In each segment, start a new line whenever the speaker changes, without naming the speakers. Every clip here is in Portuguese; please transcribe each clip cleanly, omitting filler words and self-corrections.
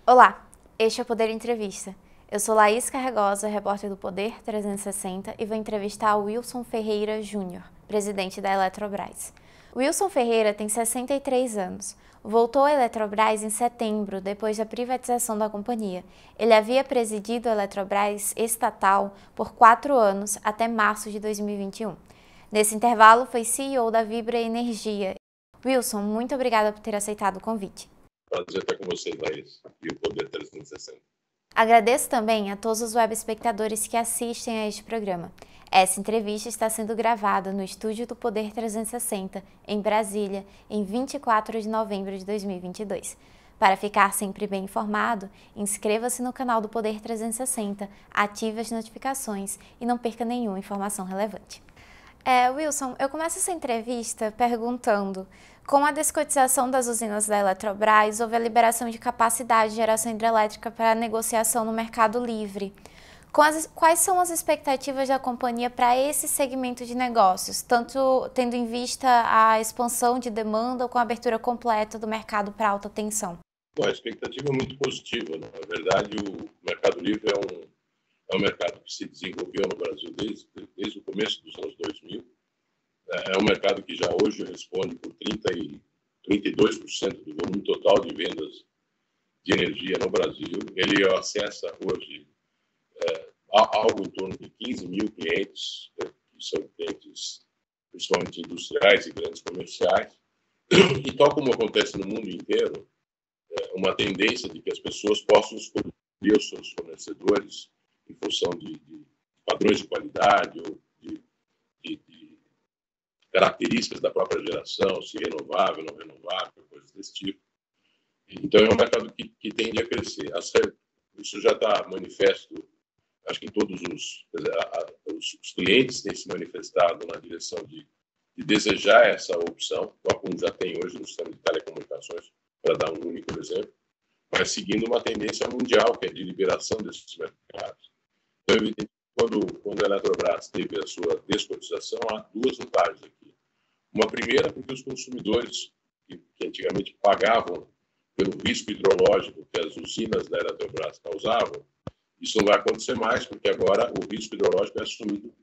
Olá, este é o Poder Entrevista. Eu sou Laís Carregosa, repórter do Poder 360 e vou entrevistar o Wilson Ferreira Júnior, presidente da Eletrobras. Wilson Ferreira tem 63 anos. Voltou à Eletrobras em setembro, depois da privatização da companhia. Ele havia presidido a Eletrobras estatal por 4 anos, até março de 2021. Nesse intervalo, foi CEO da Vibra Energia. Wilson, muito obrigada por ter aceitado o convite.
Prazer estar com vocês, Laís, e o Poder 360.
Agradeço também a todos os web espectadores que assistem a este programa. Essa entrevista está sendo gravada no estúdio do Poder 360, em Brasília, em 24 de novembro de 2022. Para ficar sempre bem informado, inscreva-se no canal do Poder 360, ative as notificações e não perca nenhuma informação relevante. Wilson, eu começo essa entrevista perguntando: com a descotização das usinas da Eletrobras, houve a liberação de capacidade de geração hidrelétrica para negociação no mercado livre. Quais são as expectativas da companhia para esse segmento de negócios, tanto tendo em vista a expansão de demanda com a abertura completa do mercado para alta tensão?
Bom, a expectativa é muito positiva. Na verdade, o Mercado Livre é um mercado que se desenvolveu no Brasil desde o começo dos anos 2000. É um mercado que já hoje responde por 32% do volume total de vendas de energia no Brasil. Ele acessa hoje algo em torno de 15 mil clientes, que são clientes principalmente industriais e grandes comerciais. E tal como acontece no mundo inteiro, uma tendência de que as pessoas possam escolher os seus fornecedores em função de padrões de qualidade ou de características da própria geração, se renovável, não renovável, coisas desse tipo. Então, é um mercado que tende a crescer. Isso já está manifesto, acho que em todos os clientes têm se manifestado na direção de desejar essa opção, tal como já tem hoje no sistema de telecomunicações, para dar um único exemplo, mas seguindo uma tendência mundial, que é de liberação desses mercados. Então, evidentemente, quando a Eletrobras teve a sua descotização, há duas vantagens aqui. Uma primeira, porque os consumidores que antigamente pagavam pelo risco hidrológico que as usinas da Eletrobras causavam, isso não vai acontecer mais, porque agora o risco hidrológico é assumido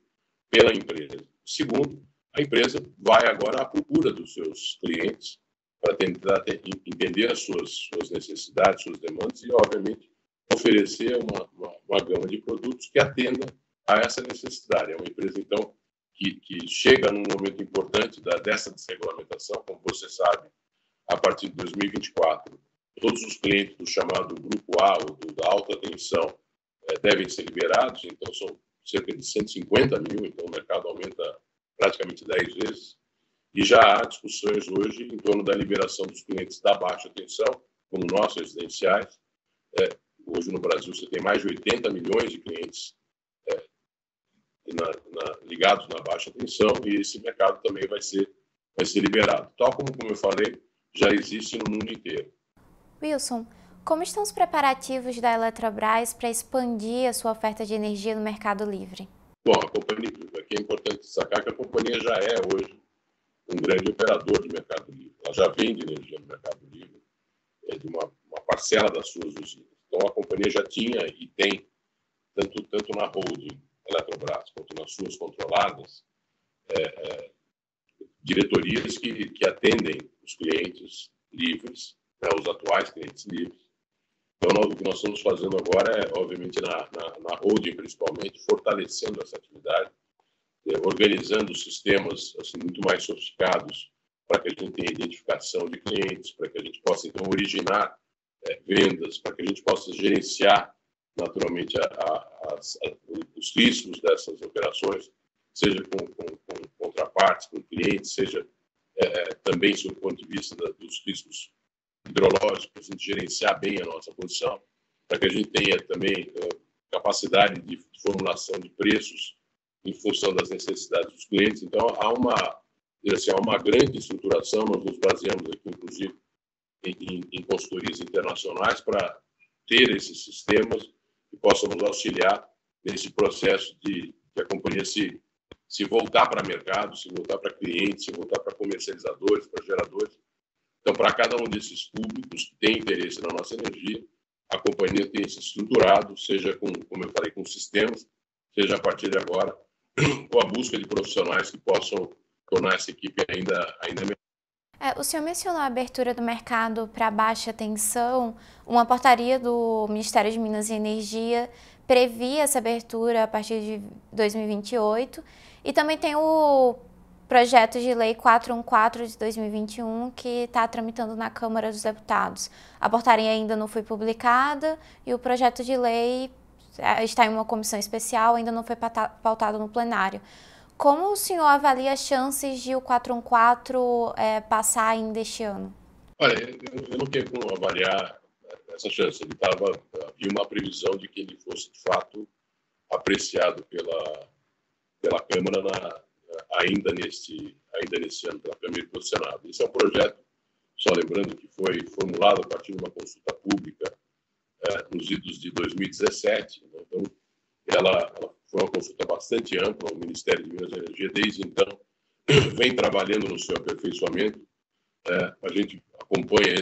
pela empresa. Segundo, a empresa vai agora à procura dos seus clientes para tentar entender as suas necessidades, suas demandas e, obviamente, oferecer uma gama de produtos que atenda a essa necessidade. É uma empresa, então, que chega num momento importante dessa desregulamentação. Como você sabe, a partir de 2024, todos os clientes do chamado Grupo A, ou da alta tensão, devem ser liberados. Então, são cerca de 150 mil, então o mercado aumenta praticamente 10 vezes. E já há discussões hoje em torno da liberação dos clientes da baixa tensão, como nós, residenciais. Hoje no Brasil você tem mais de 80 milhões de clientes ligados na baixa tensão, e esse mercado também vai ser liberado. Tal como eu falei, já existe no mundo inteiro.
Wilson, como estão os preparativos da Eletrobras para expandir a sua oferta de energia no mercado livre?
Bom, a companhia, aqui é importante destacar que a companhia já é hoje um grande operador de mercado livre. Ela já vende energia no mercado livre, de uma parcela das suas usinas. Então, a companhia já tinha e tem, tanto na holding Eletrobras quanto nas suas controladas, diretorias que atendem os clientes livres, os atuais clientes livres. Então, o que nós estamos fazendo agora é, obviamente, na holding principalmente, fortalecendo essa atividade, organizando sistemas assim, muito mais sofisticados para que a gente tenha identificação de clientes, para que a gente possa, então, originar vendas, para que a gente possa gerenciar, naturalmente, os riscos dessas operações, seja com contrapartes, com clientes, seja também, sob o ponto de vista dos riscos hidrológicos, a gente gerenciar bem a nossa posição, para que a gente tenha também capacidade de formulação de preços em função das necessidades dos clientes. Então, há uma grande estruturação. Nós nos baseamos aqui, inclusive, em consultorias internacionais para ter esses sistemas que possam nos auxiliar nesse processo de a companhia se voltar para mercado, se voltar para clientes, se voltar para comercializadores, para geradores. Então, para cada um desses públicos que tem interesse na nossa energia, a companhia tenha se estruturado, seja como eu falei, com sistemas, seja a partir de agora, com a busca de profissionais que possam tornar essa equipe ainda melhor.
O senhor mencionou a abertura do mercado para baixa tensão. Uma portaria do Ministério de Minas e Energia previa essa abertura a partir de 2028. E também tem o projeto de lei 414 de 2021 que está tramitando na Câmara dos Deputados. A portaria ainda não foi publicada e o projeto de lei está em uma comissão especial, ainda não foi pautado no plenário. Como o senhor avalia as chances de o 414 passar ainda este ano?
Olha, eu não tenho como avaliar essa chance. Havia uma previsão de que ele fosse, de fato, apreciado pela Câmara ainda nesse ano, pela Câmara e pelo Senado. Esse é um projeto, só lembrando que foi formulado a partir de uma consulta pública nos idos de 2017. Então, ela foi uma consulta bastante ampla. O Ministério de Minas e Energia, desde então, vem trabalhando no seu aperfeiçoamento. A gente acompanha,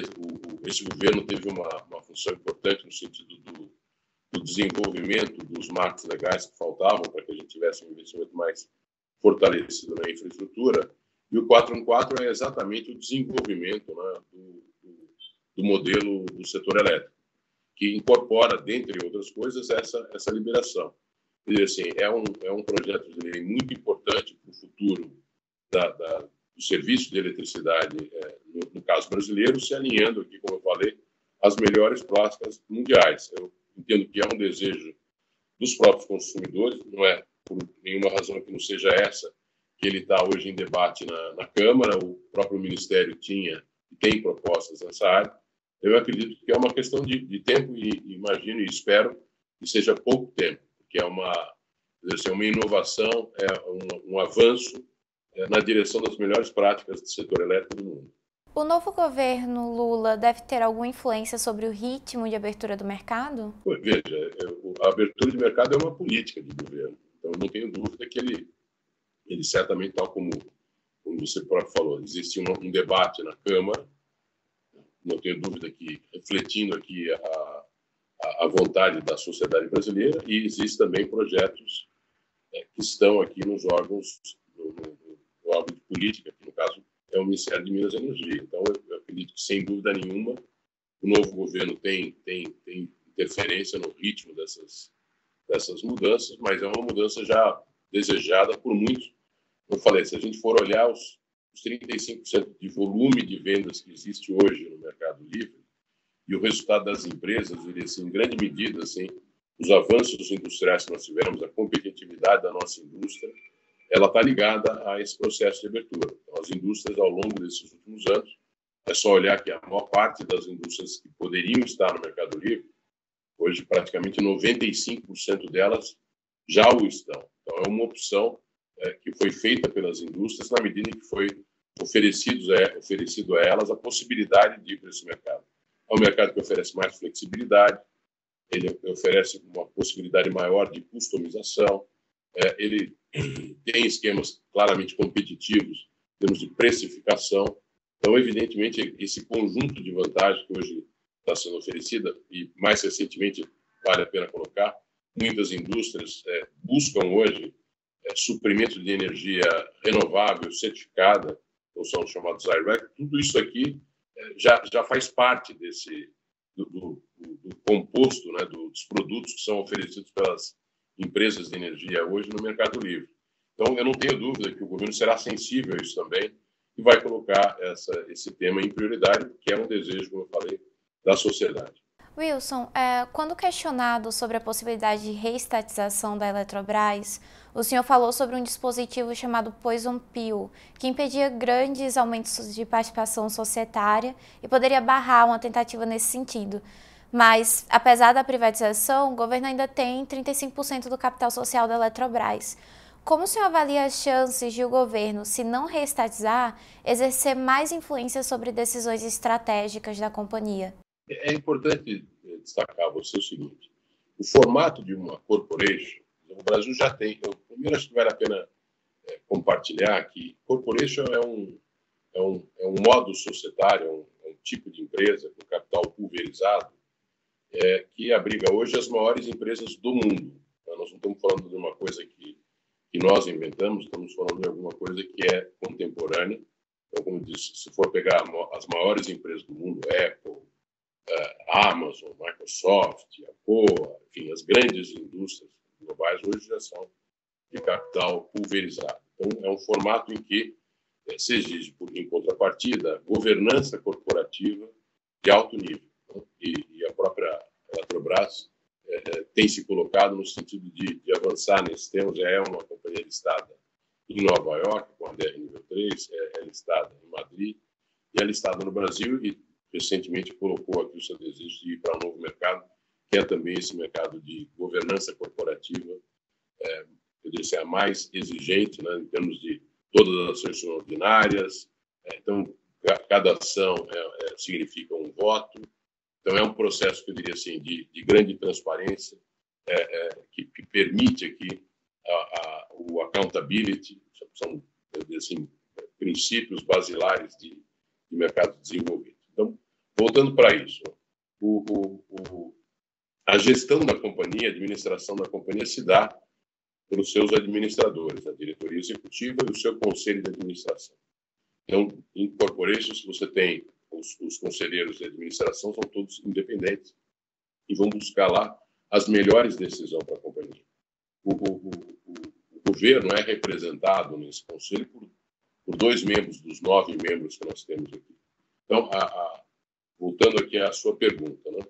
esse governo teve uma função importante no sentido do desenvolvimento dos marcos legais que faltavam para que a gente tivesse um investimento mais fortalecido na infraestrutura. E o 414 é exatamente o desenvolvimento, né, do modelo do setor elétrico, que incorpora, dentre outras coisas, essa liberação. Quer dizer, assim, é um projeto de lei muito importante para o futuro do serviço de eletricidade, no caso brasileiro, se alinhando aqui, como eu falei, às melhores práticas mundiais. Eu entendo que é um desejo dos próprios consumidores, não é por nenhuma razão que não seja essa que ele está hoje em debate na Câmara. O próprio Ministério tem propostas nessa área. Eu acredito que é uma questão de tempo e imagino e espero que seja pouco tempo, porque é uma inovação, um avanço na direção das melhores práticas do setor elétrico do mundo.
O novo governo Lula deve ter alguma influência sobre o ritmo de abertura do mercado?
Veja, a abertura de mercado é uma política de governo, então não tenho dúvida que ele certamente, tal como você próprio falou, existe um debate na Câmara. Não tenho dúvida que, refletindo aqui a vontade da sociedade brasileira, e existem também projetos que estão aqui nos órgãos, no órgão de política, que no caso é o Ministério de Minas e Energia. Então, eu acredito que, sem dúvida nenhuma, o novo governo tem interferência no ritmo dessas mudanças, mas é uma mudança já desejada por muitos. Como eu falei, se a gente for olhar os 35% de volume de vendas que existe hoje no Mercado Livre e o resultado das empresas, em grande medida, assim, os avanços industriais que nós tivemos, a competitividade da nossa indústria, ela está ligada a esse processo de abertura. Então, as indústrias, ao longo desses últimos anos, é só olhar que a maior parte das indústrias que poderiam estar no Mercado Livre, hoje praticamente 95% delas já o estão. Então, é uma opção que foi feita pelas indústrias na medida em que foi oferecido a elas a possibilidade de ir para esse mercado. É um mercado que oferece mais flexibilidade, ele oferece uma possibilidade maior de customização, ele tem esquemas claramente competitivos em termos de precificação. Então, evidentemente, esse conjunto de vantagens que hoje está sendo oferecida, e mais recentemente, vale a pena colocar, muitas indústrias buscam hoje suprimento de energia renovável, certificada, ou são chamados IREC. Tudo isso aqui já faz parte do composto, né, dos produtos que são oferecidos pelas empresas de energia hoje no Mercado Livre. Então, eu não tenho dúvida que o governo será sensível a isso também e vai colocar esse tema em prioridade, que é um desejo, como eu falei, da sociedade.
Wilson, quando questionado sobre a possibilidade de reestatização da Eletrobras, o senhor falou sobre um dispositivo chamado Poison Pill, que impedia grandes aumentos de participação societária e poderia barrar uma tentativa nesse sentido. Mas, apesar da privatização, o governo ainda tem 35% do capital social da Eletrobras. Como o senhor avalia as chances de o governo, se não reestatizar, exercer mais influência sobre decisões estratégicas da companhia?
É importante destacar a você o seguinte: o formato de uma corporation, o Brasil já tem. Primeiro, acho que vale a pena compartilhar que corporation é um modo societário, é um tipo de empresa com capital pulverizado, que abriga hoje as maiores empresas do mundo. Nós não estamos falando de uma coisa que nós inventamos, estamos falando de alguma coisa que é contemporânea. Então, como eu disse, se for pegar as maiores empresas do mundo, Apple, Amazon, Microsoft, a Coa, enfim, as grandes indústrias globais hoje já são de capital pulverizado. Então, é um formato em que se exige, em contrapartida, governança corporativa de alto nível. Né? E a própria Eletrobras tem se colocado no sentido de avançar nesse tema. Já é uma companhia listada em Nova York, com a DR nível 3, é listada em Madrid, e é listada no Brasil, e recentemente colocou aqui o seu desejo de ir para um novo mercado, que é também esse mercado de governança corporativa, eu disse, a mais exigente, né, em termos de todas as ações ordinárias. Então, cada ação significa um voto. Então, é um processo, que eu diria assim, de grande transparência, que permite aqui o accountability, são, eu diria assim, princípios basilares de mercado desenvolvido. Então, voltando para isso, a gestão da companhia, a administração da companhia se dá pelos seus administradores, a diretoria executiva e o seu conselho de administração. Então, em corporations, você tem os conselheiros de administração, são todos independentes e vão buscar lá as melhores decisões para a companhia. O governo é representado nesse conselho por 2 membros dos 9 membros que nós temos aqui. Então, voltando aqui à sua pergunta, né?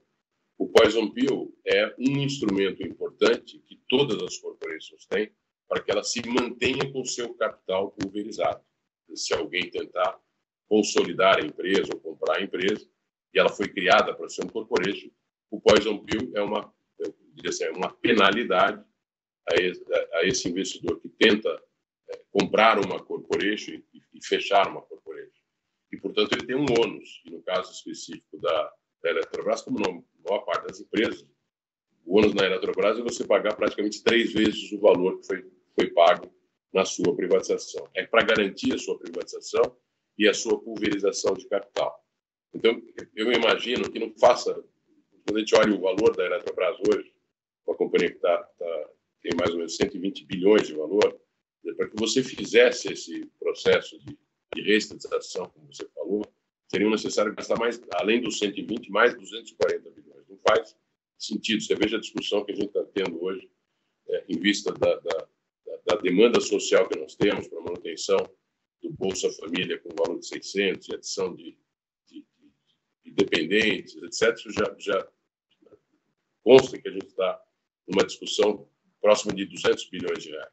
O Poison Pill é um instrumento importante que todas as corporações têm para que ela se mantenha com o seu capital pulverizado. Se alguém tentar consolidar a empresa ou comprar a empresa, e ela foi criada para ser um corporation, o Poison Pill é uma penalidade a esse investidor que tenta comprar uma corporation e fechar uma corporation. E, portanto, ele tem um ônus. E no caso específico da Eletrobras, como na maior parte das empresas, o ônus na Eletrobras é você pagar praticamente 3 vezes o valor que foi pago na sua privatização. É para garantir a sua privatização e a sua pulverização de capital. Então, eu imagino que não faça... Quando a gente olha o valor da Eletrobras hoje, uma companhia que tem mais ou menos 120 bilhões de valor, para que você fizesse esse processo de reestatização, como você falou, seria necessário gastar mais, além dos 120, mais 240 bilhões. Não faz sentido. Você veja a discussão que a gente está tendo hoje, em vista da demanda social que nós temos para a manutenção do Bolsa Família com valor de 600, e adição de dependentes, etc. Isso já consta que a gente está numa discussão próxima de 200 bilhões de reais.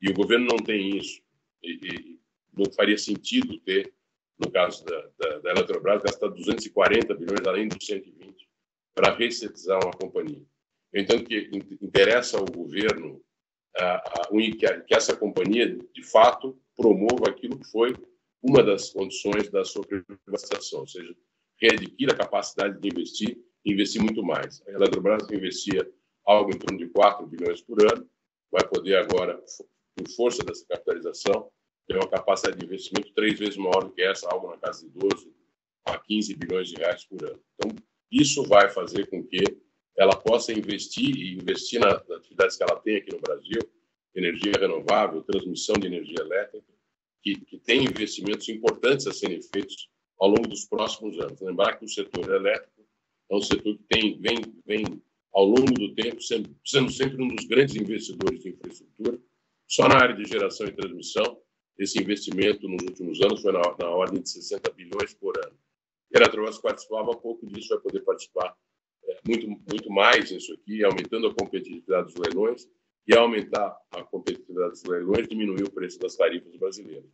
E o governo não tem isso. E não faria sentido ter, no caso da Eletrobras, gastar 240 bilhões, além dos 120, para reestatizar uma companhia. Eu entendo que interessa ao governo que essa companhia, de fato, promova aquilo que foi uma das condições da sua privatização, ou seja, readquira a capacidade de investir muito mais. A Eletrobras investia algo em torno de 4 bilhões por ano, vai poder agora, por força dessa capitalização, ter uma capacidade de investimento 3 vezes maior do que essa, algo na casa de 12 a 15 bilhões de reais por ano. Então, isso vai fazer com que ela possa investir nas atividades que ela tem aqui no Brasil, energia renovável, transmissão de energia elétrica, que tem investimentos importantes a serem feitos ao longo dos próximos anos. Lembrar que o setor elétrico é um setor que vem ao longo do tempo, sendo sempre um dos grandes investidores de infraestrutura. Só na área de geração e transmissão, esse investimento nos últimos anos foi na ordem de 60 bilhões por ano. E a Eletrobras participava pouco disso, vai poder participar muito mais nisso aqui, aumentando a competitividade dos leilões, e aumentar a competitividade dos leilões, diminuir o preço das tarifas brasileiras.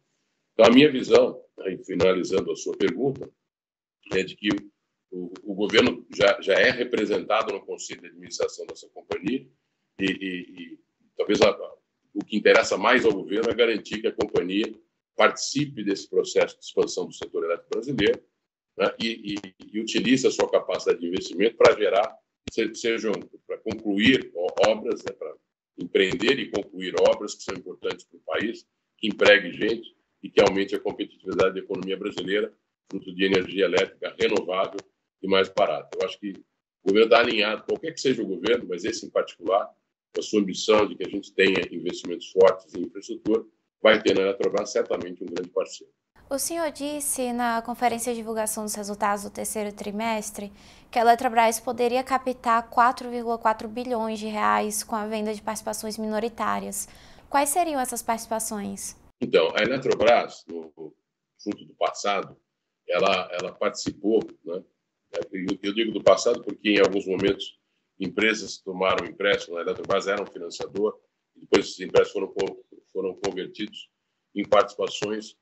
Então, a minha visão, aí, finalizando a sua pergunta, é de que o governo já é representado no conselho de administração dessa companhia e talvez o que interessa mais ao governo é garantir que a companhia participe desse processo de expansão do setor elétrico brasileiro, né, e utilize a sua capacidade de investimento para gerar, para concluir obras, né, para empreender e concluir obras que são importantes para o país, que empregue gente e que aumente a competitividade da economia brasileira, fruto de energia elétrica renovável e mais barata. Eu acho que O governo está alinhado, qualquer que seja o governo, mas esse em particular, com a sua ambição de que a gente tenha investimentos fortes em infraestrutura, vai ter na Eletrobras certamente um grande parceiro.
O senhor disse na conferência de divulgação dos resultados do terceiro trimestre que a Eletrobras poderia captar 4,4 bilhões de reais com a venda de participações minoritárias. Quais seriam essas participações?
Então, a Eletrobras, junto do passado, ela participou, né? Eu digo do passado porque em alguns momentos empresas tomaram empréstimo, a Eletrobras era um financiador, e depois esses empréstimos foram convertidos em participações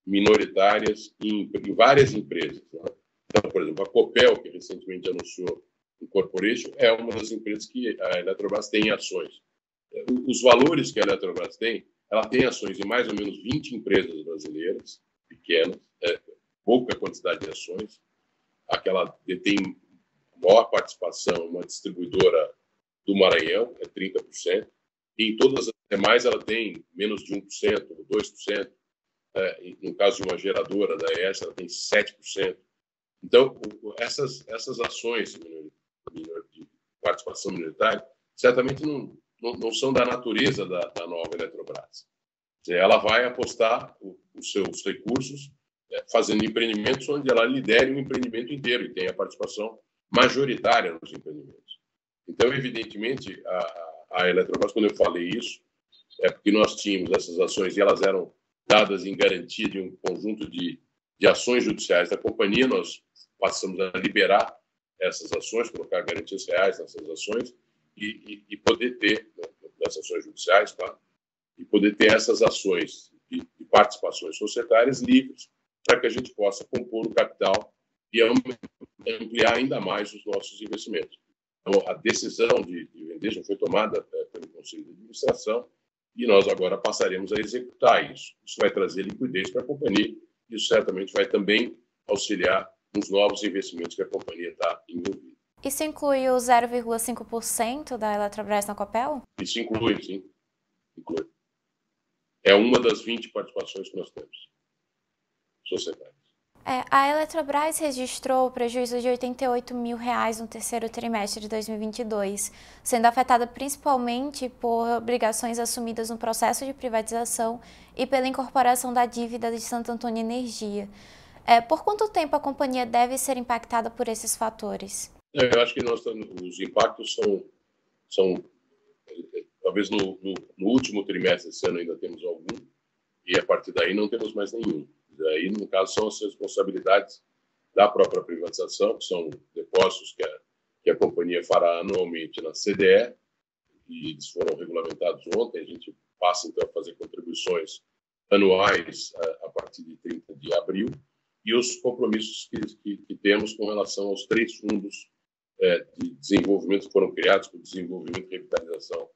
minoritárias em várias empresas. Né? Então, por exemplo, a Copel, que recentemente anunciou o Corporation, é uma das empresas que a Eletrobras tem ações. Os valores que a Eletrobras tem, ela tem ações em mais ou menos 20 empresas brasileiras, pequenas, pouca quantidade de ações. Aquela detém maior participação, uma distribuidora do Maranhão, é 30%. E em todas as demais, ela tem menos de 1%, 2%. No caso de uma geradora da ES, ela tem 7%. Então, essas ações de participação minoritária certamente não são da natureza da nova Eletrobras. Ela vai apostar os seus recursos fazendo empreendimentos onde ela lidere o empreendimento inteiro e tenha participação majoritária nos empreendimentos. Então, evidentemente, a Eletrobras, quando eu falei isso, é porque nós tínhamos essas ações e elas eram dadas em garantia de um conjunto de ações judiciais da companhia. Nós passamos a liberar essas ações, colocar garantias reais nessas ações e poder ter, né, nessas ações judiciais, tá? E poder ter essas ações de participações societárias livres para que a gente possa compor o capital e ampliar ainda mais os nossos investimentos. Então, a decisão de vender já foi tomada pelo Conselho de Administração e nós agora passaremos a executar isso. Isso vai trazer liquidez para a companhia e isso certamente vai também auxiliar nos novos investimentos que a companhia está envolvida.
Isso inclui o 0,5% da Eletrobras na Copel?
Isso inclui, sim. Inclui. É uma das 20 participações que nós temos societárias.
A Eletrobras registrou prejuízo de R$ 88 mil no terceiro trimestre de 2022, sendo afetada principalmente por obrigações assumidas no processo de privatização e pela incorporação da dívida de Santo Antônio Energia. Por quanto tempo a companhia deve ser impactada por esses fatores?
Eu acho que os impactos são talvez no último trimestre desse ano ainda temos algum, e a partir daí não temos mais nenhum. Daí, no caso, são as responsabilidades da própria privatização, que são depósitos que a companhia fará anualmente na CDE, e eles foram regulamentados ontem. A gente passa, então, a fazer contribuições anuais a partir de 30 de abril, e os compromissos que temos com relação aos 3 fundos de desenvolvimento que foram criados para o desenvolvimento e revitalização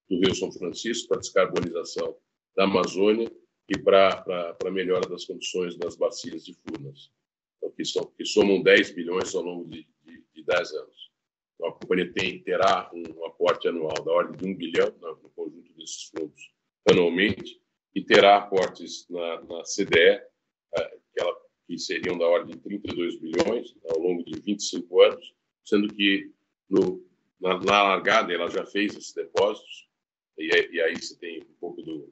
do Rio São Francisco, para a descarbonização da Amazônia e para a melhora das condições das bacias de Furnas, então, que somam 10 bilhões ao longo de 10 anos. Então, a companhia terá um aporte anual da ordem de 1 bilhão no conjunto desses fundos anualmente e terá aportes na CDE, que seriam da ordem de 32 bilhões ao longo de 25 anos, sendo que na largada ela já fez esses depósitos, e aí você tem um pouco do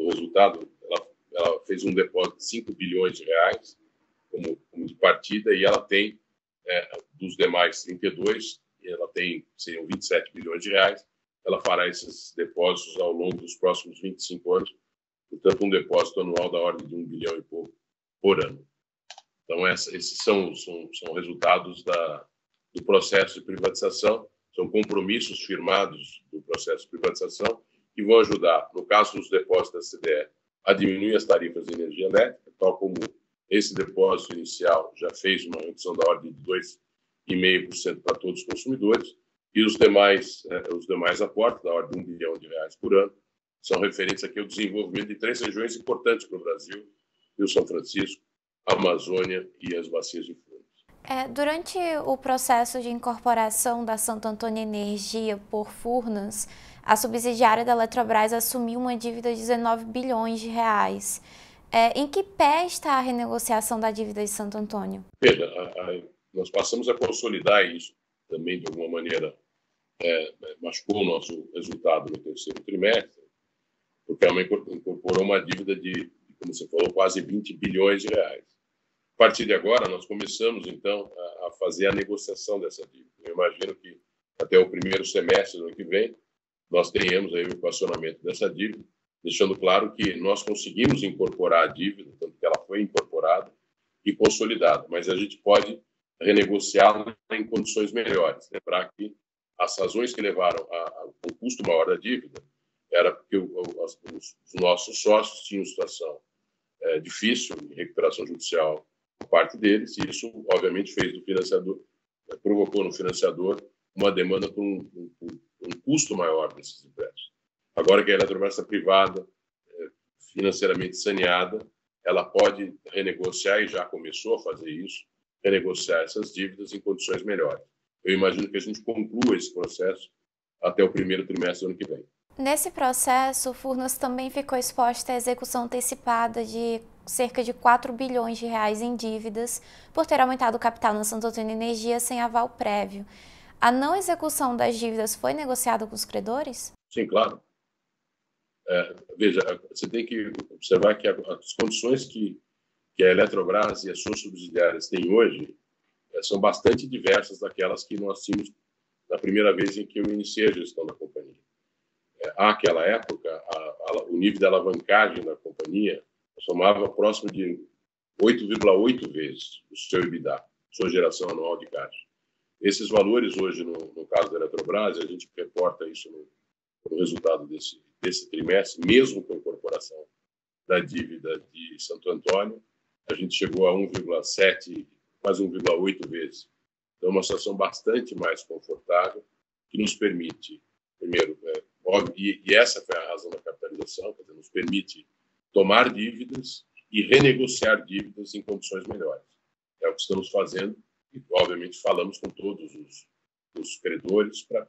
resultado. Ela fez um depósito de 5 bilhões de reais como de partida, e ela tem, dos demais 32, seriam 27 bilhões de reais. Ela fará esses depósitos ao longo dos próximos 25 anos, portanto, um depósito anual da ordem de 1 bilhão e pouco por ano. Então, esses são resultados do processo de privatização, são compromissos firmados do processo de privatização que vão ajudar, no caso dos depósitos da CDE, a diminuir as tarifas de energia elétrica, tal como esse depósito inicial já fez uma redução da ordem de 2,5% para todos os consumidores, e os demais aportes, da ordem de 1 bilhão de reais por ano, são referentes aqui ao desenvolvimento de 3 regiões importantes para o Brasil: Rio São Francisco, a Amazônia e as bacias de Furnas.
Durante o processo de incorporação da Santo Antônio Energia por Furnas, a subsidiária da Eletrobras assumiu uma dívida de 19 bilhões de reais. Em que pé está a renegociação da dívida de Santo Antônio?
Veja, nós passamos a consolidar isso também, de alguma maneira, machucou o nosso resultado no terceiro trimestre, porque ela incorporou uma dívida de, como você falou, quase 20 bilhões de reais. A partir de agora, nós começamos, então, a fazer a negociação dessa dívida. Eu imagino que até o primeiro semestre do ano que vem, nós tenhamos aí o equacionamento dessa dívida, deixando claro que nós conseguimos incorporar a dívida, tanto que ela foi incorporada e consolidada, mas a gente pode renegociá-la em condições melhores. Lembrar que as razões que levaram ao custo maior da dívida era porque os nossos sócios tinham situação difícil de recuperação judicial por parte deles, e isso, obviamente, fez do financiador, provocou no financiador uma demanda por um custo maior desses empréstimos. Agora que a Eletrobras está privada, financeiramente saneada, ela pode renegociar, e já começou a fazer isso, renegociar essas dívidas em condições melhores. Eu imagino que a gente conclua esse processo até o primeiro trimestre do ano que vem.
Nesse processo, o Furnas também ficou exposta à execução antecipada de cerca de 4 bilhões de reais em dívidas por ter aumentado o capital na Santo Antônio Energia sem aval prévio. A não execução das dívidas foi negociada com os credores?
Sim, claro. Veja, você tem que observar que as condições que a Eletrobras e as suas subsidiárias têm hoje são bastante diversas daquelas que nós tínhamos na primeira vez em que eu iniciei a gestão da companhia. Àquela época, o nível de alavancagem da companhia somava próximo de 8,8 vezes o seu EBITDA, sua geração anual de caixa. Esses valores hoje, no caso da Eletrobras, a gente reporta isso no resultado desse trimestre, mesmo com a incorporação da dívida de Santo Antônio, a gente chegou a 1,7, quase 1,8 vezes. Então, é uma situação bastante mais confortável, que nos permite, primeiro, óbvio, e essa foi a razão da capitalização, quer dizer, nos permite tomar dívidas e renegociar dívidas em condições melhores. É o que estamos fazendo e, obviamente, falamos com todos os credores para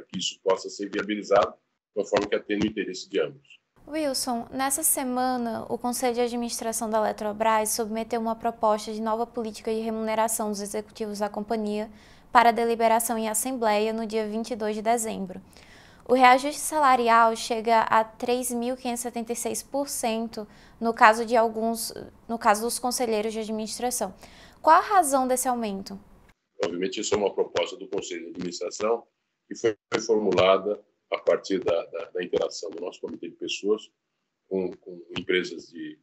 que isso possa ser viabilizado de uma forma que atenda o interesse de ambos.
Wilson, nessa semana, o Conselho de Administração da Eletrobras submeteu uma proposta de nova política de remuneração dos executivos da companhia para deliberação em assembleia no dia 22 de dezembro. O reajuste salarial chega a 3.576% no caso dos conselheiros de administração. Qual a razão desse aumento?
Obviamente, isso é uma proposta do Conselho de Administração que foi formulada a partir da interação do nosso comitê de pessoas com empresas de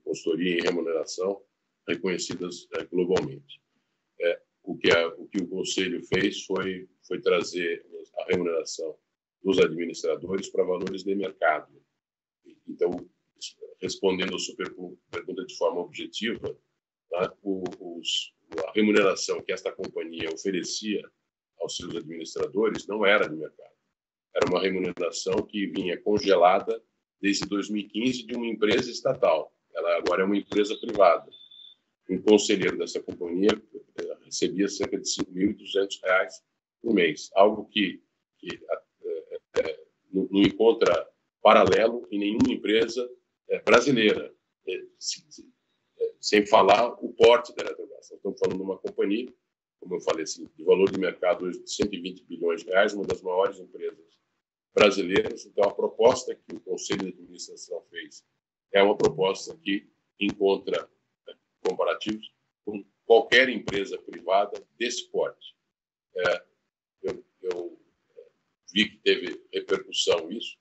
consultoria e remuneração reconhecidas globalmente. O que o Conselho fez foi trazer a remuneração dos administradores para valores de mercado. Então, respondendo a sua pergunta de forma objetiva, tá? A remuneração que esta companhia oferecia aos seus administradores não era de mercado. Era uma remuneração que vinha congelada desde 2015 de uma empresa estatal. Ela agora é uma empresa privada. Um conselheiro dessa companhia recebia cerca de R$ 5.200 por mês, algo que não encontra paralelo em nenhuma empresa brasileira, sem falar o porte da Eletrobras. Estamos falando de uma companhia, como eu falei, assim, de valor de mercado de 120 bilhões de reais, uma das maiores empresas brasileiras. Então, a proposta que o Conselho de Administração fez é uma proposta que encontra comparativos com qualquer empresa privada desse porte. Eu vi que teve repercussão isso,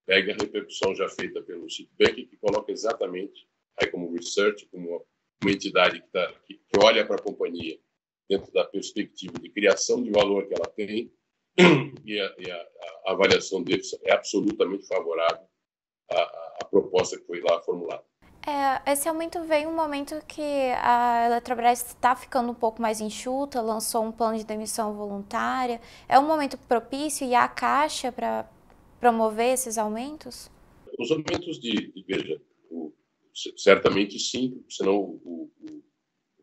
pega a repercussão já feita pelo Citibank, que coloca exatamente aí como research, como uma entidade que olha para a companhia dentro da perspectiva de criação de valor que ela tem, e a avaliação deles é absolutamente favorável à proposta que foi lá formulada.
Esse aumento veio em um momento que a Eletrobras está ficando um pouco mais enxuta, lançou um plano de demissão voluntária. É um momento propício e há caixa para promover esses aumentos?
Os aumentos veja, certamente sim, senão o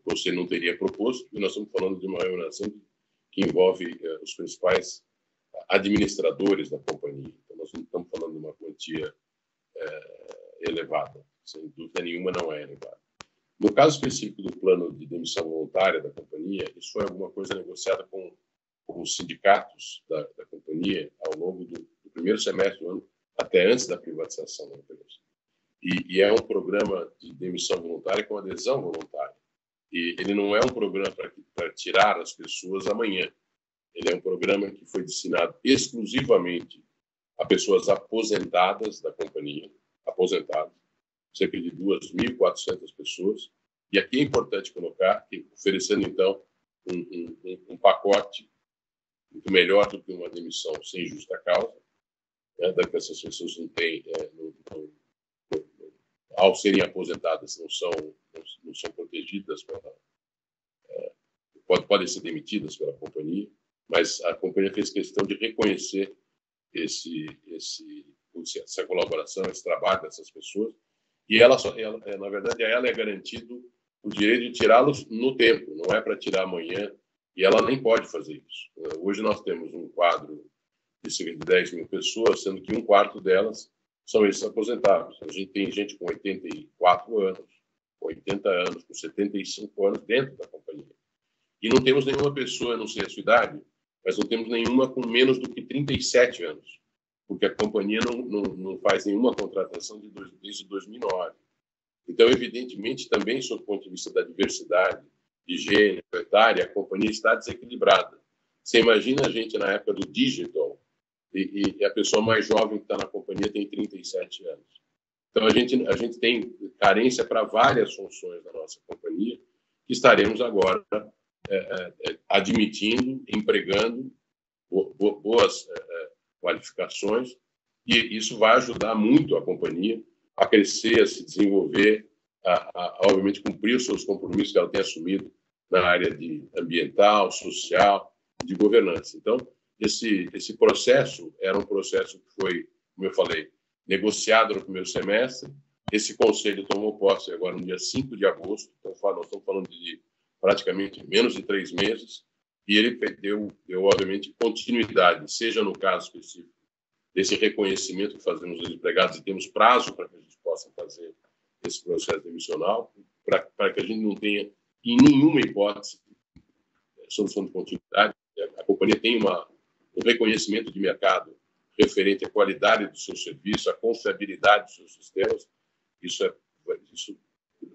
Conselho não teria proposto, e nós estamos falando de uma remuneração que envolve os principais administradores da companhia. Então, nós não estamos falando de uma quantia elevada. Sem dúvida nenhuma, não é elevada. No caso específico do plano de demissão voluntária da companhia, isso foi alguma coisa negociada com com os sindicatos da companhia ao longo do primeiro semestre do ano, até antes da privatização da empresa. E é um programa de demissão voluntária com adesão voluntária. E ele não é um programa para tirar as pessoas amanhã. Ele é um programa que foi destinado exclusivamente a pessoas aposentadas da companhia, aposentadas, cerca de 2.400 pessoas. E aqui é importante colocar, oferecendo, então, um pacote muito melhor do que uma demissão sem justa causa, né, da que essas pessoas não têm, ao serem aposentadas, não são protegidas, podem ser demitidas pela companhia, mas a companhia fez questão de reconhecer essa colaboração, esse trabalho dessas pessoas, e na verdade, a ela é garantido o direito de tirá-los no tempo, não é para tirar amanhã, e ela nem pode fazer isso. Hoje nós temos um quadro de cerca de 10 mil pessoas, sendo que um quarto delas são esses aposentados. A gente tem gente com 84 anos, 80 anos, com 75 anos dentro da companhia. E não temos nenhuma pessoa, não sei a sua idade, mas não temos nenhuma com menos do que 37 anos, porque a companhia não faz nenhuma contratação desde 2009. Então, evidentemente, também, sob o ponto de vista da diversidade, de gênero, etária, a companhia está desequilibrada. Você imagina a gente na época do digital, e a pessoa mais jovem que está na companhia tem 37 anos. Então, a gente tem carência para várias funções da nossa companhia, que estaremos agora admitindo, empregando boas qualificações, e isso vai ajudar muito a companhia a crescer, a se desenvolver, obviamente, cumprir os seus compromissos que ela tem assumido na área de ambiental, social, de governança. Então, esse processo era um processo que foi, como eu falei, negociado no primeiro semestre. Esse conselho tomou posse agora no dia 5 de agosto, então nós estamos falando de praticamente menos de 3 meses, e ele deu obviamente, continuidade, seja no caso específico desse reconhecimento que fazemos aos empregados, e temos prazo para que a gente possa fazer esse processo demissional, para que a gente não tenha, em nenhuma hipótese, solução de continuidade. A companhia tem um reconhecimento de mercado referente à qualidade do seu serviço, à confiabilidade dos seus sistemas. Isso,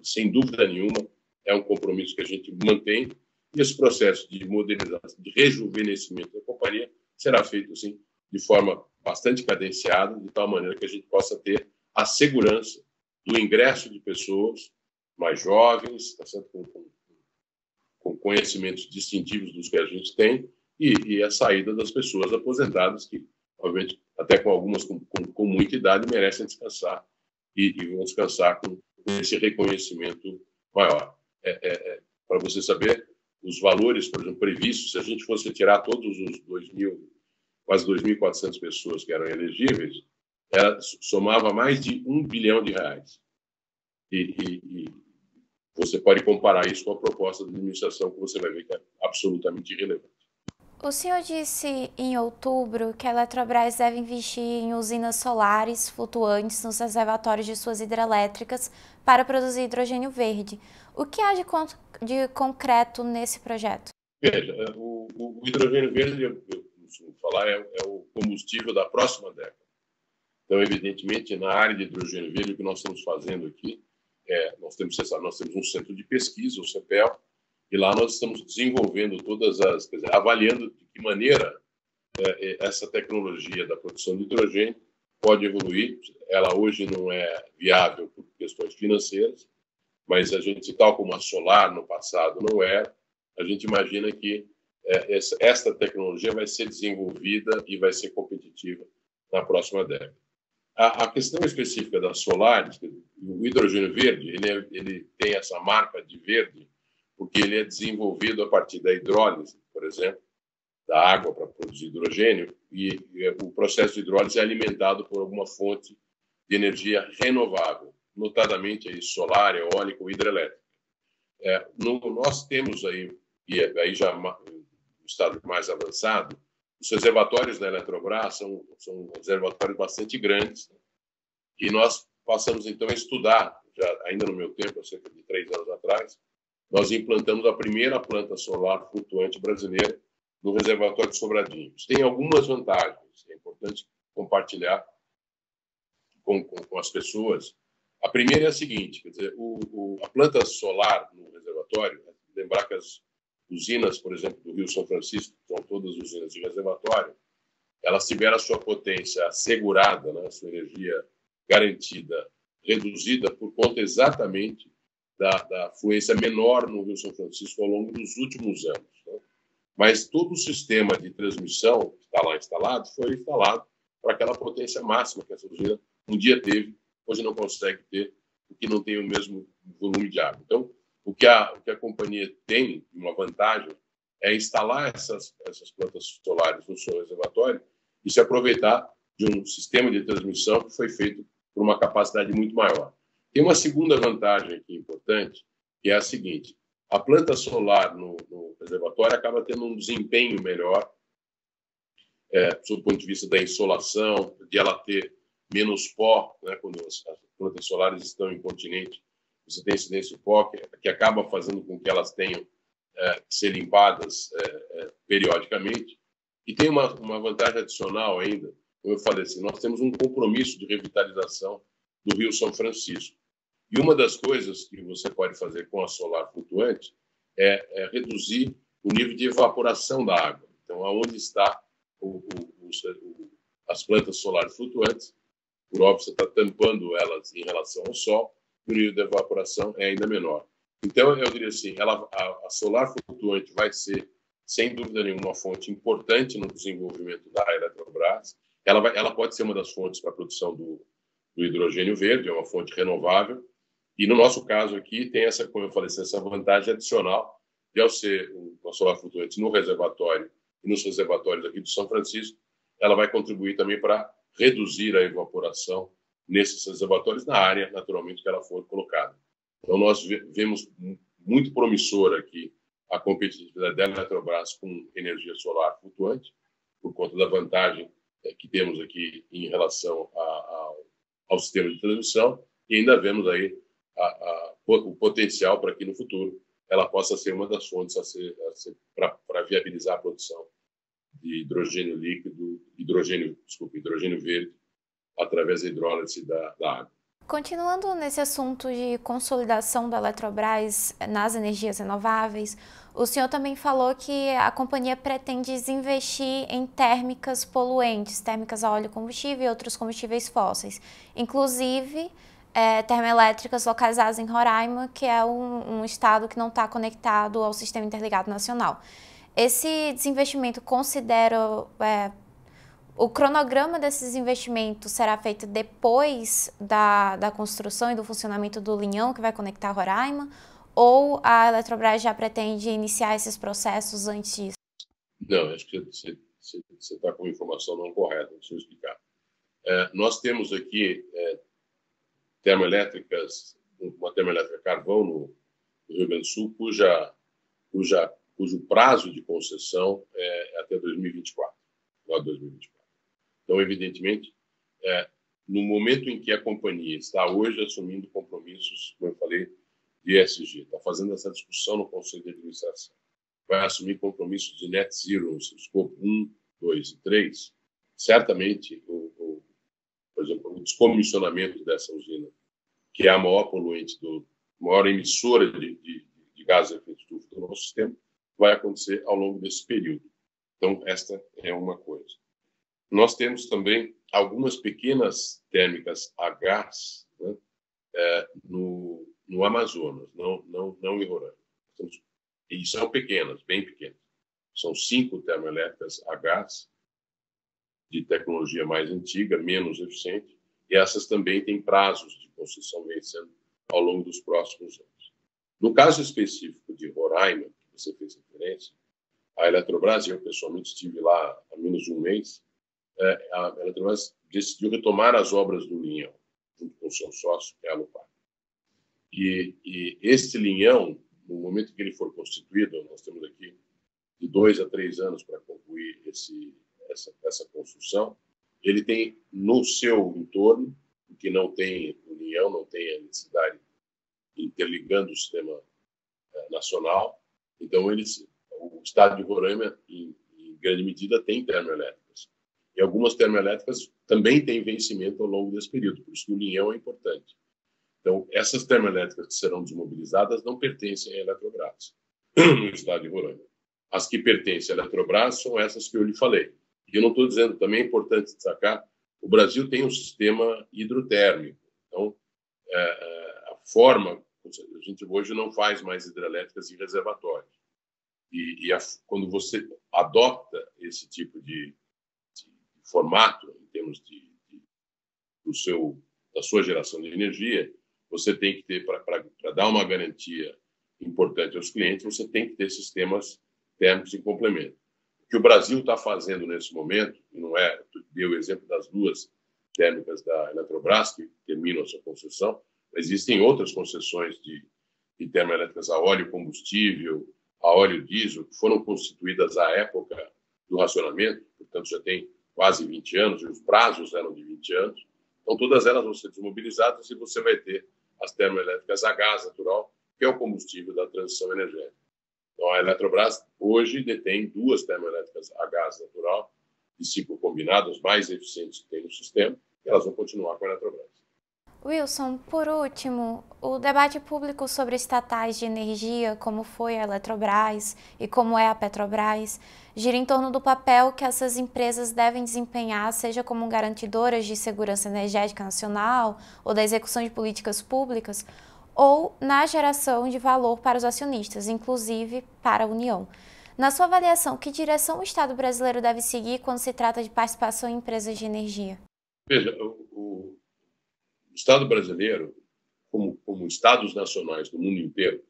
sem dúvida nenhuma, é um compromisso que a gente mantém, e esse processo de modernização, de rejuvenescimento da companhia será feito, assim, de forma bastante cadenciada, de tal maneira que a gente possa ter a segurança do ingresso de pessoas mais jovens, tá certo? Com conhecimentos distintivos dos que a gente tem, e a saída das pessoas aposentadas, que, obviamente, até com algumas com muita idade, merecem descansar, e vão descansar com esse reconhecimento maior. Para você saber, os valores, por exemplo, previstos, se a gente fosse tirar todos os quase 2.400 pessoas que eram elegíveis, somava mais de R$1 bilhão. E você pode comparar isso com a proposta da administração, que você vai ver que é absolutamente irrelevante.
O senhor disse em outubro que a Eletrobras deve investir em usinas solares flutuantes nos reservatórios de suas hidrelétricas para produzir hidrogênio verde. O que há de concreto nesse projeto?
Veja, o hidrogênio verde, eu costumo falar, é o combustível da próxima década. Então, evidentemente, na área de hidrogênio verde, o que nós estamos fazendo aqui, nós temos um centro de pesquisa, o CEPEL, e lá nós estamos desenvolvendo avaliando de que maneira essa tecnologia da produção de hidrogênio pode evoluir. Ela hoje não é viável por questões financeiras, mas a gente, tal como a solar no passado não era, a gente imagina que esta tecnologia vai ser desenvolvida e vai ser competitiva na próxima década. A questão específica das solares, o hidrogênio verde, ele tem essa marca de verde porque ele é desenvolvido a partir da hidrólise, por exemplo, da água para produzir hidrogênio, e o processo de hidrólise é alimentado por alguma fonte de energia renovável, notadamente aí solar, eólica ou hidrelétrica. Nós temos aí, e aí já no estado mais avançado, os reservatórios da Eletrobras são reservatórios bastante grandes, e nós passamos então a estudar, ainda no meu tempo, há cerca de 3 anos atrás, nós implantamos a primeira planta solar flutuante brasileira no reservatório de Sobradinho. Isso tem algumas vantagens, é importante compartilhar com as pessoas. A primeira é a seguinte, quer dizer, a planta solar no reservatório, lembrar que as usinas, por exemplo, do Rio São Francisco, que são todas usinas de reservatório, elas tiveram a sua potência assegurada, né, a sua energia garantida, reduzida por conta exatamente da fluência menor no Rio São Francisco ao longo dos últimos anos. Né? Mas todo o sistema de transmissão que está lá instalado foi instalado para aquela potência máxima que essa usina um dia teve, hoje não consegue ter, porque não tem o mesmo volume de água. Então, o que a companhia tem, uma vantagem, é instalar essas plantas solares no seu reservatório e se aproveitar de um sistema de transmissão que foi feito por uma capacidade muito maior. Tem uma segunda vantagem aqui importante, que é a seguinte: a planta solar no reservatório acaba tendo um desempenho melhor, sob o ponto de vista da insolação, de ela ter menos pó, né, quando as plantas solares estão em continente, você tem incidência de pó, que acaba fazendo com que elas tenham que ser limpadas periodicamente. E tem uma vantagem adicional ainda, como eu falei assim, nós temos um compromisso de revitalização do Rio São Francisco. E uma das coisas que você pode fazer com a solar flutuante é reduzir o nível de evaporação da água. Então, aonde está as plantas solares flutuantes, por óbvio, você está tampando elas em relação ao sol, o nível de evaporação é ainda menor. Então, eu diria assim, a solar flutuante vai ser, sem dúvida nenhuma, uma fonte importante no desenvolvimento da Eletrobras. Ela pode ser uma das fontes para a produção do hidrogênio verde, é uma fonte renovável. E, no nosso caso aqui, tem essa, como eu falei, essa vantagem adicional de, ao ser uma solar flutuante no reservatório e nos reservatórios aqui do São Francisco, ela vai contribuir também para reduzir a evaporação nesses reservatórios na área, naturalmente, que ela for colocada. Então, nós vemos muito promissor aqui a competitividade da Eletrobras com energia solar flutuante, por conta da vantagem que temos aqui em relação ao sistema de transmissão, e ainda vemos aí o potencial para que no futuro ela possa ser uma das fontes para viabilizar a produção de hidrogênio líquido, hidrogênio verde, através da hidrólise da água.
Continuando nesse assunto de consolidação da Eletrobras nas energias renováveis, o senhor também falou que a companhia pretende desinvestir em térmicas poluentes, térmicas a óleo combustível e outros combustíveis fósseis, inclusive termoelétricas localizadas em Roraima, que é um estado que não está conectado ao Sistema Interligado Nacional. Esse desinvestimento considera... o cronograma desses investimentos será feito depois da construção e do funcionamento do linhão que vai conectar Roraima, ou a Eletrobras já pretende iniciar esses processos antes disso?
Não, acho que você está com a informação não correta, deixa eu explicar. Nós temos aqui termoelétricas, uma termoelétrica carvão no Rio Grande do Sul, cujo prazo de concessão é até 2024, lá 2024. Então, evidentemente, no momento em que a companhia está hoje assumindo compromissos, como eu falei, de ESG, está fazendo essa discussão no Conselho de Administração, vai assumir compromissos de net zero, no seu escopo 1, 2 e 3, certamente, por exemplo, o descomissionamento dessa usina, que é a maior poluente, maior emissora de gases de efeito estufa do nosso sistema, vai acontecer ao longo desse período. Então, esta é uma coisa. Nós temos também algumas pequenas térmicas a gás, né, no Amazonas, não em Roraima. E são pequenas, bem pequenas. São 5 termoelétricas a gás, de tecnologia mais antiga, menos eficiente, e essas também têm prazos de concessão vencendo ao longo dos próximos anos. No caso específico de Roraima, que você fez referência, a Eletrobras, eu pessoalmente estive lá há menos de um mês, a Eletrobras decidiu retomar as obras do linhão, junto com o seu sócio, que é a Alupar. E este linhão, no momento que ele for constituído, nós temos aqui de 2 a 3 anos para concluir essa construção, ele tem no seu entorno, que não tem o linhão, não tem a necessidade interligando o sistema nacional, então o estado de Roraima, em grande medida, têm termoelétricas. E algumas termoelétricas também têm vencimento ao longo desse período, por isso que o linhão é importante. Então, essas termoelétricas que serão desmobilizadas não pertencem à Eletrobras, no estado de Roraima. As que pertencem à Eletrobras são essas que eu lhe falei. E eu não estou dizendo, também é importante destacar, o Brasil tem um sistema hidrotérmico. Então, a forma, a gente hoje não faz mais hidrelétricas em reservatórios. Quando você adota esse tipo de formato, em termos da sua geração de energia, você tem que ter, para dar uma garantia importante aos clientes, você tem que ter sistemas térmicos em complemento. O que o Brasil está fazendo nesse momento, e não é, deu o exemplo das duas térmicas da Eletrobras, que terminam a sua concessão, existem outras concessões de termoelétricas a óleo combustível, a óleo diesel, que foram constituídas à época do racionamento, portanto já tem quase 20 anos, e os prazos eram de 20 anos. Então, todas elas vão ser desmobilizadas e você vai ter as termoelétricas a gás natural, que é o combustível da transição energética. Então, a Eletrobras hoje detém duas termoelétricas a gás natural, de ciclo combinado, as mais eficientes que tem no sistema, e elas vão continuar com a Eletrobras.
Wilson, por último, o debate público sobre estatais de energia, como foi a Eletrobras e como é a Petrobras, gira em torno do papel que essas empresas devem desempenhar, seja como garantidoras de segurança energética nacional ou da execução de políticas públicas, ou na geração de valor para os acionistas, inclusive para a União. Na sua avaliação, que direção o Estado brasileiro deve seguir quando se trata de participação em empresas de energia?
Veja, o Estado brasileiro, como estados nacionais do mundo inteiro,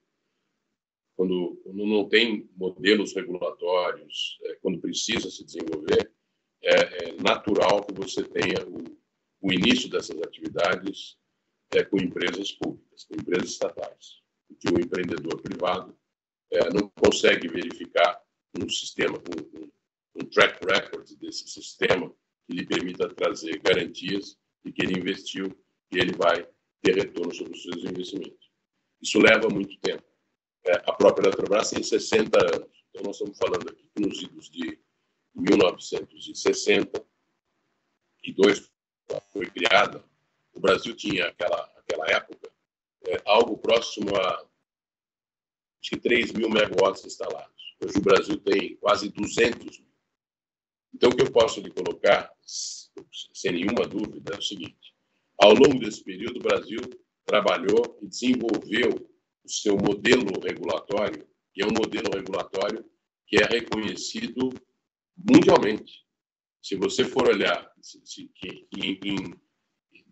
quando não tem modelos regulatórios, quando precisa se desenvolver, é natural que você tenha o início dessas atividades com empresas públicas, com empresas estatais, porque o empreendedor privado não consegue verificar um sistema, um track record desse sistema que lhe permita trazer garantias de que ele investiu e ele vai ter retorno sobre os seus investimentos. Isso leva muito tempo. A própria Eletrobras tem 60 anos. Então, nós estamos falando aqui que nos idos de 1962 foi criada. O Brasil tinha, aquela época, algo próximo a acho que 3 mil megawatts instalados. Hoje o Brasil tem quase 200 mil. Então, o que eu posso lhe colocar, sem nenhuma dúvida, é o seguinte. Ao longo desse período, o Brasil trabalhou e desenvolveu o seu modelo regulatório, que é um modelo regulatório que é reconhecido mundialmente. Se você for olhar,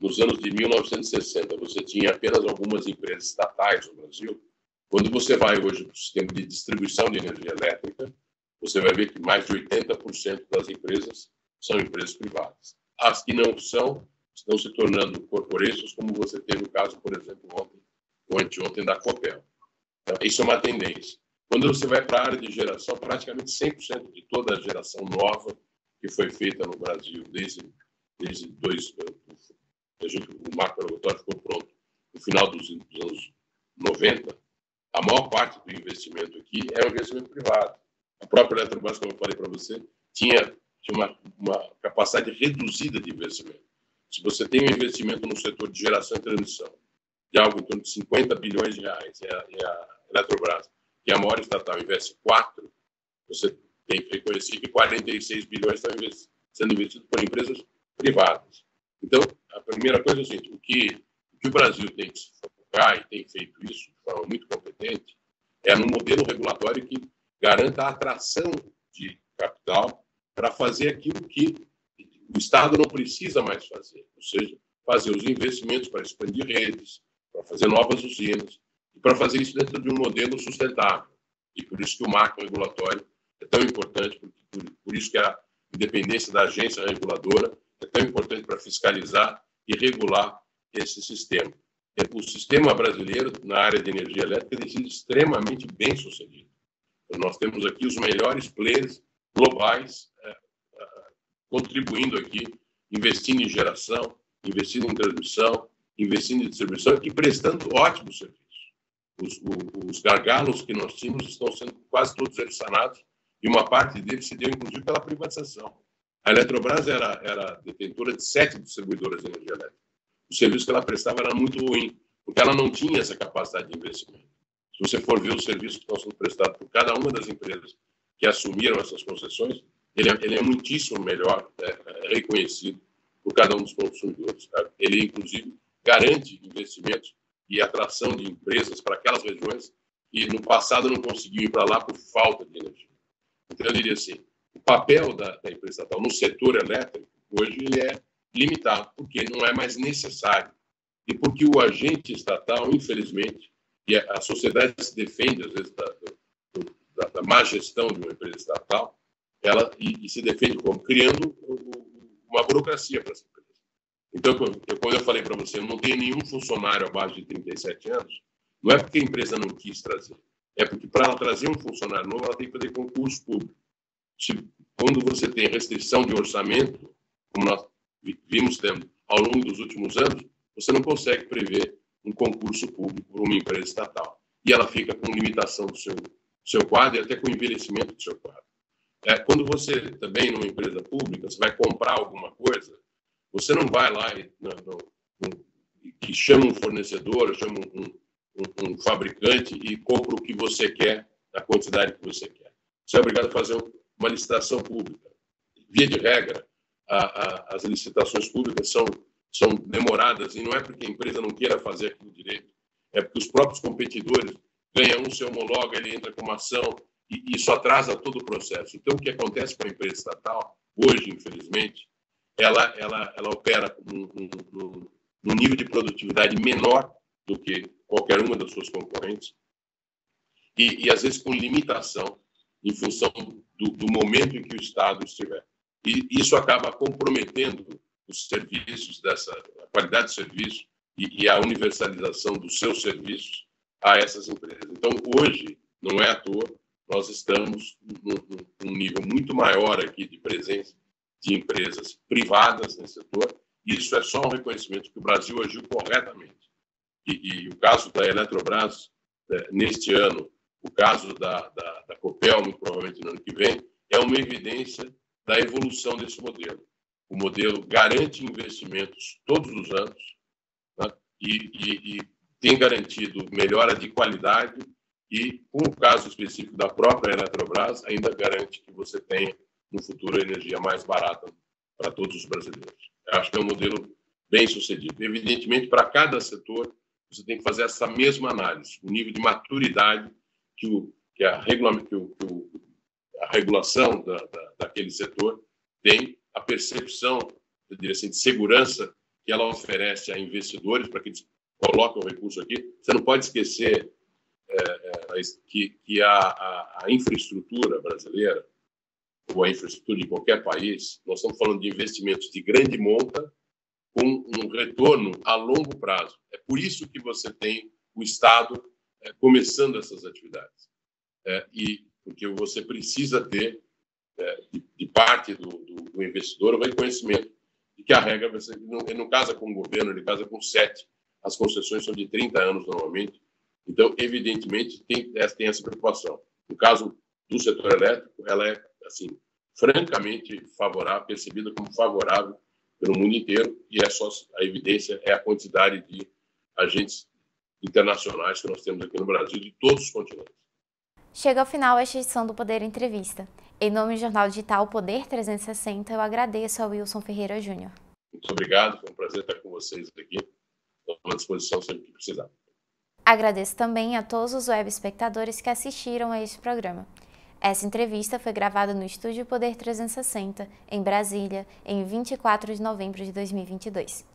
nos anos de 1960, você tinha apenas algumas empresas estatais no Brasil. Quando você vai hoje para o sistema de distribuição de energia elétrica, você vai ver que mais de 80% das empresas são empresas privadas. As que não são, estão se tornando corporations, como você teve o caso, por exemplo, ontem ou anteontem da Copel. Então, isso é uma tendência. Quando você vai para a área de geração, praticamente 100% de toda a geração nova que foi feita no Brasil desde o marco regulatório ficou pronto no final dos anos 90, a maior parte do investimento aqui é um investimento privado. A própria Eletrobras, como eu falei para você, tinha uma capacidade reduzida de investimento. Se você tem um investimento no setor de geração e transmissão de algo em torno de 50 bilhões de reais, e a Eletrobras, que é a maior estatal, investe 4, você tem que reconhecer que 46 bilhões estão sendo investidos por empresas privadas. Então, a primeira coisa é o seguinte, o que o Brasil tem que se focar, e tem feito isso de forma muito competente, é no modelo regulatório que garanta a atração de capital para fazer aquilo que o Estado não precisa mais fazer, ou seja, fazer os investimentos para expandir redes, para fazer novas usinas, e para fazer isso dentro de um modelo sustentável. E por isso que o marco regulatório é tão importante, por isso que a independência da agência reguladora é tão importante para fiscalizar e regular esse sistema. O sistema brasileiro, na área de energia elétrica, tem sido extremamente bem sucedido. Então, nós temos aqui os melhores players globais contribuindo aqui, investindo em geração, investindo em transmissão, investindo em distribuição e prestando ótimos serviços. Os gargalos que nós tínhamos estão sendo quase todos eles sanados E uma parte dele se deu, inclusive, pela privatização. A Eletrobras era detentora de 7 distribuidoras de energia elétrica. O serviço que ela prestava era muito ruim, porque ela não tinha essa capacidade de investimento. Se você for ver os serviços que estão sendo prestados por cada uma das empresas que assumiram essas concessões, ele é muitíssimo melhor reconhecido por cada um dos consumidores. Ele, inclusive, garante investimentos e atração de empresas para aquelas regiões que, no passado, não conseguiam ir para lá por falta de energia. Então, eu diria assim, o papel da empresa estatal no setor elétrico, hoje, ele é limitado, porque não é mais necessário. E porque o agente estatal, infelizmente, e a sociedade se defende, às vezes, da má gestão de uma empresa estatal, e se defende como? Criando uma burocracia para essa empresa. Então, quando eu falei para você, eu não tenho nenhum funcionário abaixo de 37 anos, não é porque a empresa não quis trazer, é porque para ela trazer um funcionário novo, ela tem que fazer concurso público. Quando você tem restrição de orçamento, como nós vimos tendo ao longo dos últimos anos, você não consegue prever um concurso público para uma empresa estatal. E ela fica com limitação do seu quadro e até com o envelhecimento do seu quadro. Quando você também, numa empresa pública, você vai comprar alguma coisa, você não vai lá e chama um fornecedor, chama um fabricante e compra o que você quer, na quantidade que você quer. Você é obrigado a fazer uma licitação pública. Via de regra, as licitações públicas são demoradas, e não é porque a empresa não queira fazer aquilo direito, é porque os próprios competidores ganham se homologa, ele entra com uma ação, e isso atrasa todo o processo. Então, o que acontece com a empresa estatal, hoje, infelizmente, ela opera num nível de produtividade menor do que qualquer uma das suas concorrentes, e às vezes com limitação em função do momento em que o Estado estiver. E isso acaba comprometendo os serviços, a qualidade de serviço e a universalização dos seus serviços a essas empresas. Então, hoje, não é à toa, nós estamos num nível muito maior aqui de presença de empresas privadas nesse setor, e isso é só um reconhecimento que o Brasil agiu corretamente. E o caso da Eletrobras, neste ano, o caso da Copel, muito provavelmente no ano que vem, é uma evidência da evolução desse modelo. O modelo garante investimentos todos os anos, né? e tem garantido melhora de qualidade e, com o caso específico da própria Eletrobras, ainda garante que você tenha, no futuro, a energia mais barata para todos os brasileiros. Eu acho que é um modelo bem sucedido. Evidentemente, para cada setor, você tem que fazer essa mesma análise, o nível de maturidade que a regulação daquele setor tem, a percepção, eu diria assim, de segurança que ela oferece a investidores para que eles coloquem o recurso aqui. Você não pode esquecer que a infraestrutura brasileira, ou a infraestrutura de qualquer país, nós estamos falando de investimentos de grande monta com um retorno a longo prazo. É por isso que você tem o Estado começando essas atividades. E porque você precisa ter, de parte do investidor, o reconhecimento de que a regra, ele não casa com o governo, ele casa com 7. As concessões são de 30 anos normalmente. Então, evidentemente, tem essa preocupação. No caso do setor elétrico, ela é, assim, francamente favorável, percebida como favorável pelo mundo inteiro, e a evidência é a quantidade de agentes internacionais que nós temos aqui no Brasil, de todos os continentes.
Chega ao final esta edição do Poder Entrevista. Em nome do jornal digital Poder 360, eu agradeço ao Wilson Ferreira Júnior.
Muito obrigado, foi um prazer estar com vocês aqui. Estou à disposição sempre que precisar.
Agradeço também a todos os web espectadores que assistiram a este programa. Essa entrevista foi gravada no Estúdio Poder 360, em Brasília, em 24 de novembro de 2022.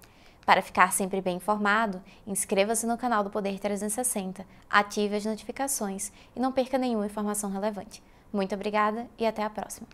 Para ficar sempre bem informado, inscreva-se no canal do Poder 360, ative as notificações e não perca nenhuma informação relevante. Muito obrigada e até a próxima.